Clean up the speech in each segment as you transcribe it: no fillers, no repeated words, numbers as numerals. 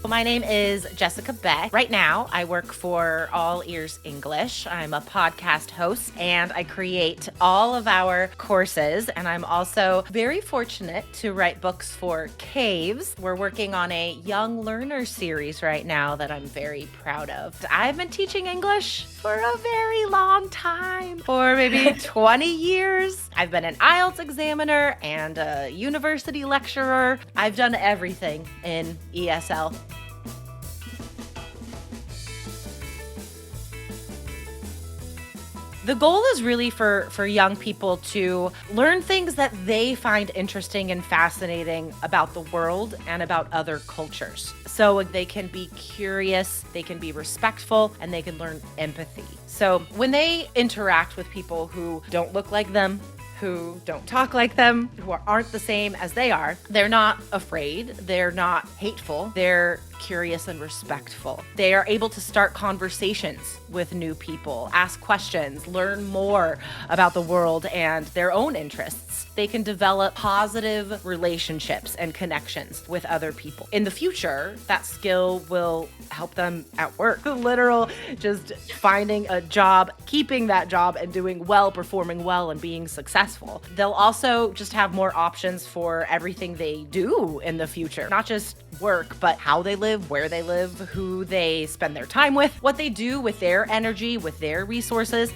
My name is Jessica Beck. Right now, I work for All Ears English. I'm a podcast host and I create all of our courses. And I'm also very fortunate to write books for Caves. We're working on a young learner series right now that I'm very proud of. I've been teaching English for a very long time, for maybe 20 years. I've been an IELTS examiner and a university lecturer. I've done everything in ESL. The goal is really for young people to learn things that they find interesting and fascinating about the world and about other cultures. So they can be curious, they can be respectful, and they can learn empathy. So when they interact with people who don't look like them, who don't talk like them, who aren't the same as they are, they're not afraid, they're not hateful, they're curious and respectful. They are able to start conversations with new people, ask questions, learn more about the world and their own interests. They can develop positive relationships and connections with other people. In the future, that skill will help them at work. Literal, just finding a job, keeping that job and doing well, performing well and being successful. They'll also just have more options for everything they do in the future, not just work, but how they live, where they live, who they spend their time with, what they do with their energy, with their resources.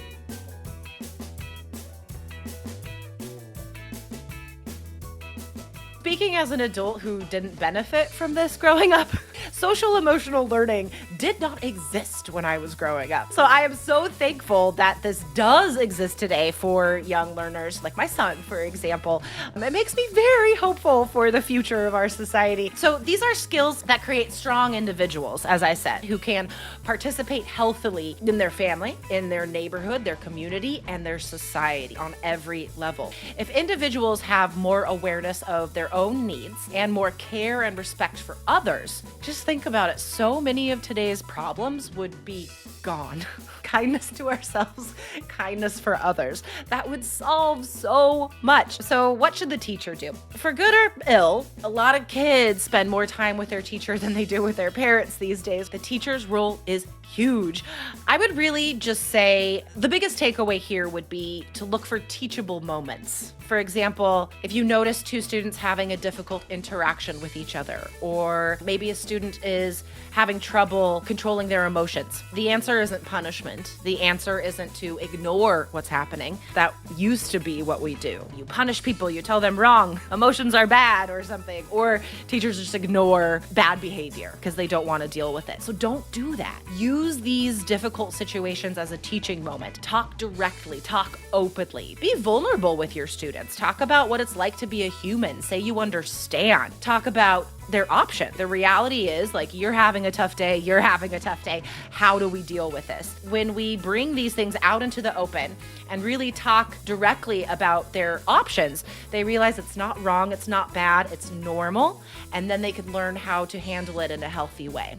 Speaking as an adult who didn't benefit from this growing up, social emotional learning did not exist when I was growing up. So I am so thankful that this does exist today for young learners, like my son, for example. It makes me very hopeful for the future of our society. So these are skills that create strong individuals, as I said, who can participate healthily in their family, in their neighborhood, their community, and their society on every level. If individuals have more awareness of their own needs and more care and respect for others, just think about it. So many of today's problems would be gone. Kindness to ourselves, kindness for others. That would solve so much. So what should the teacher do? For good or ill, a lot of kids spend more time with their teacher than they do with their parents these days. The teacher's role is huge. I would really just say the biggest takeaway here would be to look for teachable moments. For example, if you notice two students having a difficult interaction with each other, or maybe a student is having trouble controlling their emotions, the answer isn't punishment. The answer isn't to ignore what's happening. That used to be what we do. You punish people, you tell them wrong, emotions are bad or something, or teachers just ignore bad behavior because they don't want to deal with it. So don't do that. Use these difficult situations as a teaching moment. Talk directly, talk openly, be vulnerable with your students. Talk about what it's like to be a human. Say you understand. Talk about their option. The reality is, like, you're having a tough day, you're having a tough day. How do we deal with this? When we bring these things out into the open and really talk directly about their options, they realize it's not wrong, it's not bad, it's normal, and then they can learn how to handle it in a healthy way.